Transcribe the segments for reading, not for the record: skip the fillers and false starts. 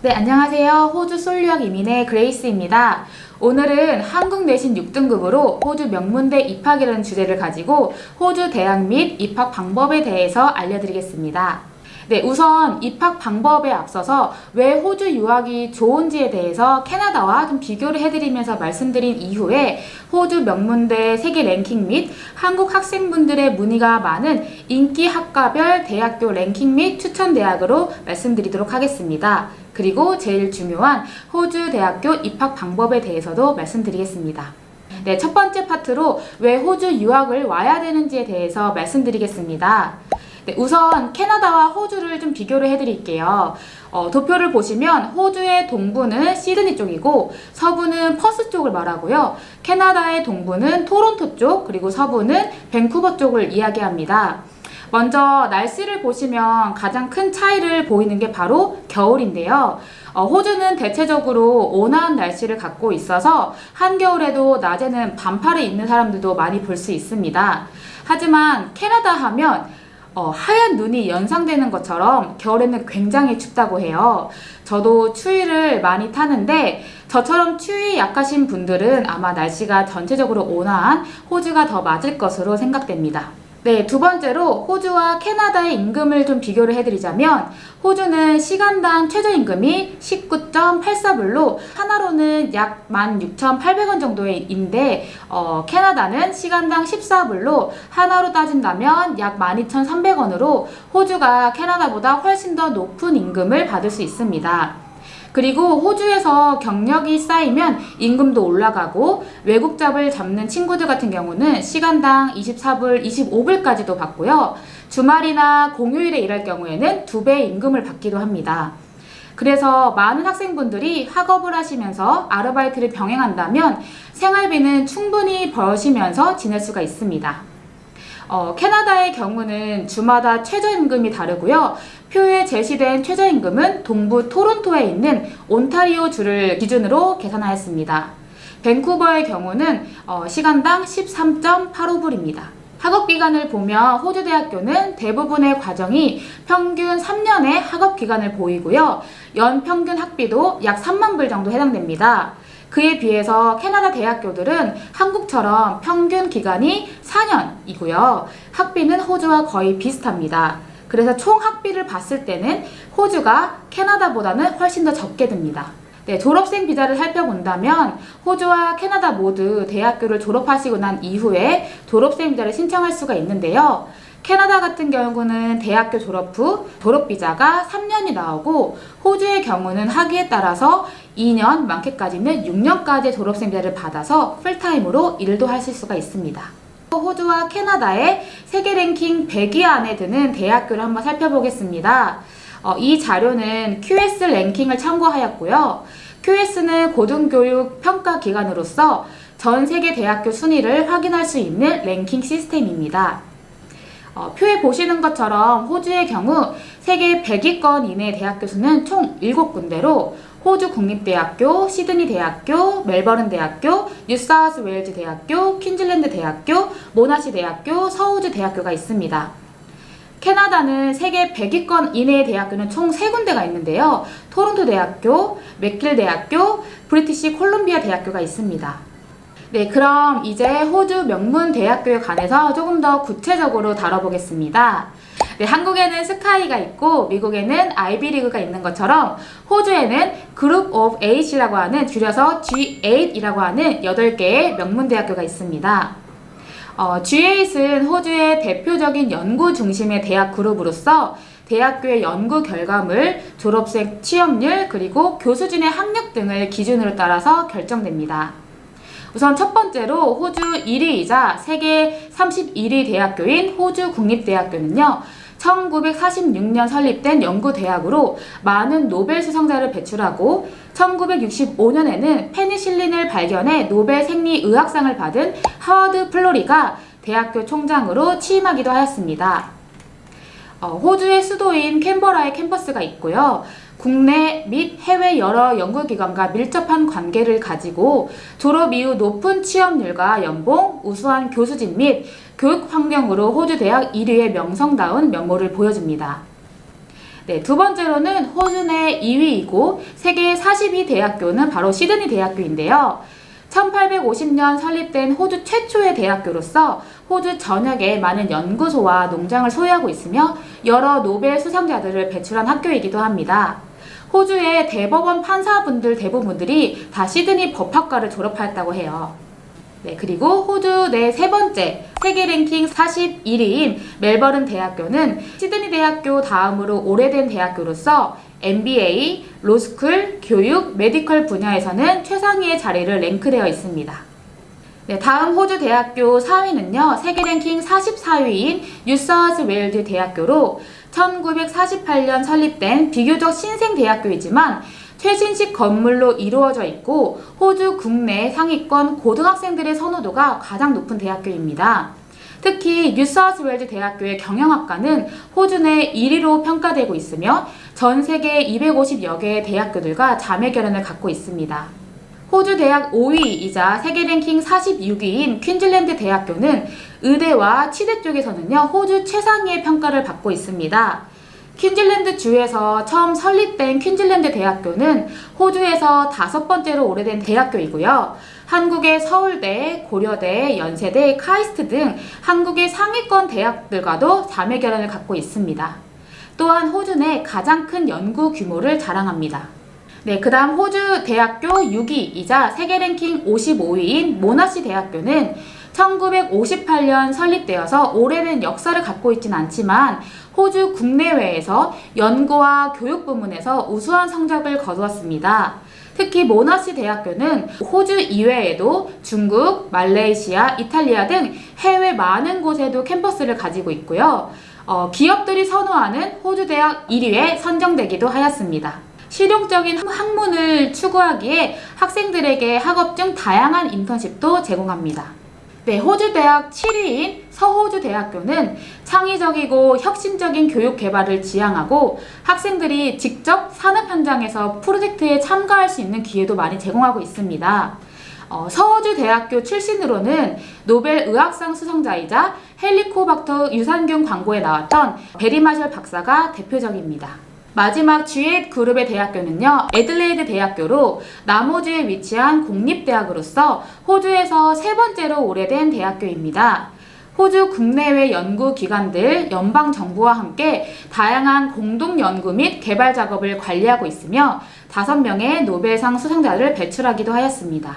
네, 안녕하세요. 호주 솔유학 이민의 그레이스입니다. 오늘은 한국 내신 6등급으로 호주 명문대 입학이라는 주제를 가지고 호주 대학 및 입학 방법에 대해서 알려드리겠습니다. 네, 우선 입학 방법에 앞서서 왜 호주 유학이 좋은지에 대해서 캐나다와 좀 비교를 해드리면서 말씀드린 이후에 호주 명문대 세계 랭킹 및 한국 학생분들의 문의가 많은 인기 학과별 대학교 랭킹 및 추천 대학으로 말씀드리도록 하겠습니다. 그리고 제일 중요한 호주 대학교 입학 방법에 대해서도 말씀드리겠습니다. 네, 첫 번째 파트로 왜 호주 유학을 와야 되는지에 대해서 말씀드리겠습니다. 네, 우선 캐나다와 호주를 좀 비교를 해드릴게요. 도표를 보시면 호주의 동부는 시드니 쪽이고 서부는 퍼스 쪽을 말하고요. 캐나다의 동부는 토론토 쪽, 그리고 서부는 밴쿠버 쪽을 이야기합니다. 먼저 날씨를 보시면 가장 큰 차이를 보이는 게 바로 겨울인데요. 호주는 대체적으로 온화한 날씨를 갖고 있어서 한겨울에도 낮에는 반팔을 입는 사람들도 많이 볼 수 있습니다. 하지만 캐나다 하면 하얀 눈이 연상되는 것처럼 겨울에는 굉장히 춥다고 해요. 저도 추위를 많이 타는데 저처럼 추위 약하신 분들은 아마 날씨가 전체적으로 온화한 호주가 더 맞을 것으로 생각됩니다. 네, 두 번째로 호주와 캐나다의 임금을 좀 비교를 해드리자면 호주는 시간당 최저임금이 19.84불로 하나로는 약 16,800원 정도인데 캐나다는 시간당 14불로 하나로 따진다면 약 12,300원으로 호주가 캐나다보다 훨씬 더 높은 임금을 받을 수 있습니다. 그리고 호주에서 경력이 쌓이면 임금도 올라가고 외국 잡을 잡는 친구들 같은 경우는 시간당 24불, 25불까지도 받고요. 주말이나 공휴일에 일할 경우에는 2배의 임금을 받기도 합니다. 그래서 많은 학생분들이 학업을 하시면서 아르바이트를 병행한다면 생활비는 충분히 버시면서 지낼 수가 있습니다. 캐나다의 경우는 주마다 최저임금이 다르고요. 표에 제시된 최저임금은 동부 토론토에 있는 온타리오 주를 기준으로 계산하였습니다. 밴쿠버의 경우는 시간당 13.85불입니다. 학업기간을 보면 호주 대학교는 대부분의 과정이 평균 3년의 학업기간을 보이고요. 연평균 학비도 약 3만 불 정도 해당됩니다. 그에 비해서 캐나다 대학교들은 한국처럼 평균 기간이 4년이고요. 학비는 호주와 거의 비슷합니다. 그래서 총 학비를 봤을 때는 호주가 캐나다보다는 훨씬 더 적게 듭니다. 네, 졸업생 비자를 살펴본다면 호주와 캐나다 모두 대학교를 졸업하시고 난 이후에 졸업생 비자를 신청할 수가 있는데요. 캐나다 같은 경우는 대학교 졸업 후 졸업비자가 3년이 나오고 호주의 경우는 학위에 따라서 2년, 많게까지는 6년까지 졸업생 비자를 받아서 풀타임으로 일도 하실 수가 있습니다. 호주와 캐나다의 세계 랭킹 100위 안에 드는 대학교를 한번 살펴보겠습니다. 이 자료는 QS 랭킹을 참고하였고요. QS는 고등교육 평가 기관으로서 전 세계 대학교 순위를 확인할 수 있는 랭킹 시스템입니다. 표에 보시는 것처럼 호주의 경우 세계 100위권 이내 대학교 수는 총 7군데로 호주 국립대학교, 시드니 대학교, 멜버른 대학교, 뉴사우스 웨일즈 대학교, 퀸즐랜드 대학교, 모나시 대학교, 서우주 대학교가 있습니다. 캐나다는 세계 100위권 이내의 대학교는 총 3군데가 있는데요. 토론토 대학교, 맥길 대학교, 브리티시 콜롬비아 대학교가 있습니다. 네, 그럼 이제 호주 명문 대학교에 관해서 조금 더 구체적으로 다뤄보겠습니다. 네, 한국에는 스카이가 있고 미국에는 아이비리그가 있는 것처럼 호주에는 그룹 오브 8이라고 하는 줄여서 G8이라고 하는 8개의 명문 대학교가 있습니다. G8은 호주의 대표적인 연구 중심의 대학 그룹으로서 대학교의 연구 결과물, 졸업생 취업률, 그리고 교수진의 학력 등을 기준으로 따라서 결정됩니다. 우선 첫 번째로 호주 1위이자 세계 31위 대학교인 호주 국립대학교는요. 1946년 설립된 연구대학으로 많은 노벨 수상자를 배출하고 1965년에는 페니실린을 발견해 노벨 생리의학상을 받은 하워드 플로리가 대학교 총장으로 취임하기도 하였습니다. 호주의 수도인 캔버라에 캠퍼스가 있고요. 국내 및 해외 여러 연구기관과 밀접한 관계를 가지고 졸업 이후 높은 취업률과 연봉, 우수한 교수진 및 교육 환경으로 호주 대학 1위의 명성다운 면모를 보여줍니다. 네, 두 번째로는 호주 내 2위이고 세계 42 대학교는 바로 시드니 대학교인데요. 1850년 설립된 호주 최초의 대학교로서 호주 전역에 많은 연구소와 농장을 소유하고 있으며 여러 노벨 수상자들을 배출한 학교이기도 합니다. 호주의 대법원 판사분들 대부분들이 다 시드니 법학과를 졸업하였다고 해요. 네, 그리고 호주 내 세 번째 세계 랭킹 41위인 멜버른 대학교는 시드니 대학교 다음으로 오래된 대학교로서 MBA, 로스쿨, 교육, 메디컬 분야에서는 최상위의 자리를 랭크되어 있습니다. 네, 다음 호주 대학교 4위는요. 세계 랭킹 44위인 뉴사우스 웨일즈 대학교로 1948년 설립된 비교적 신생 대학교이지만 최신식 건물로 이루어져 있고 호주 국내 상위권 고등학생들의 선호도가 가장 높은 대학교입니다. 특히 뉴사우스웨일즈 대학교의 경영학과는 호주 내 1위로 평가되고 있으며 전 세계 250여 개의 대학교들과 자매 결연을 갖고 있습니다. 호주 대학 5위이자 세계 랭킹 46위인 퀸즐랜드 대학교는 의대와 치대 쪽에서는요, 호주 최상위의 평가를 받고 있습니다. 퀸즐랜드 주에서 처음 설립된 퀸즐랜드 대학교는 호주에서 5번째로 오래된 대학교이고요. 한국의 서울대, 고려대, 연세대, 카이스트 등 한국의 상위권 대학들과도 자매 결연을 갖고 있습니다. 또한 호주 내 가장 큰 연구 규모를 자랑합니다. 네, 그 다음 호주 대학교 6위이자 세계 랭킹 55위인 모나시 대학교는 1958년 설립되어서 오래된 역사를 갖고 있진 않지만 호주 국내외에서 연구와 교육 부문에서 우수한 성적을 거두었습니다. 특히 모나시 대학교는 호주 이외에도 중국, 말레이시아, 이탈리아 등 해외 많은 곳에도 캠퍼스를 가지고 있고요. 기업들이 선호하는 호주 대학 1위에 선정되기도 하였습니다. 실용적인 학문을 추구하기에 학생들에게 학업 중 다양한 인턴십도 제공합니다. 네, 호주 대학 7위인 서호주 대학교는 창의적이고 혁신적인 교육 개발을 지향하고 학생들이 직접 산업 현장에서 프로젝트에 참가할 수 있는 기회도 많이 제공하고 있습니다. 서호주 대학교 출신으로는 노벨 의학상 수상자이자 헬리코박터 유산균 광고에 나왔던 베리마셜 박사가 대표적입니다. 마지막 G8 그룹의 대학교는요, 애들레이드 대학교로 남호주에 위치한 공립대학으로서 호주에서 세 번째로 오래된 대학교입니다. 호주 국내외 연구기관들, 연방정부와 함께 다양한 공동연구 및 개발 작업을 관리하고 있으며 5명의 노벨상 수상자를 배출하기도 하였습니다.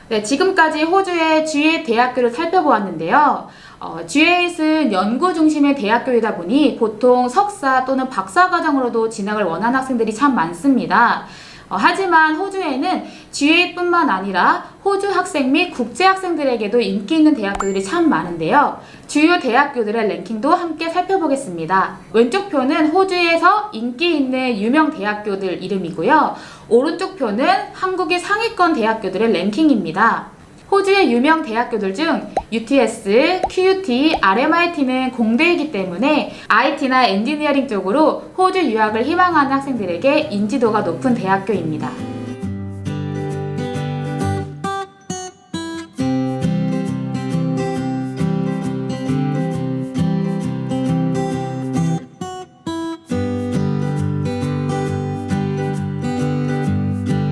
네, 지금까지 호주의 G8 대학교를 살펴보았는데요. G8은 연구 중심의 대학교이다 보니 보통 석사 또는 박사 과정으로도 진학을 원하는 학생들이 참 많습니다. 하지만 호주에는 G8뿐만 아니라 호주 학생 및 국제 학생들에게도 인기 있는 대학교들이 참 많은데요. 주요 대학교들의 랭킹도 함께 살펴보겠습니다. 왼쪽 표는 호주에서 인기 있는 유명 대학교들 이름이고요. 오른쪽 표는 한국의 상위권 대학교들의 랭킹입니다. 호주의 유명 대학교들 중 UTS, QUT, RMIT는 공대이기 때문에 IT나 엔지니어링 쪽으로 호주 유학을 희망하는 학생들에게 인지도가 높은 대학교입니다.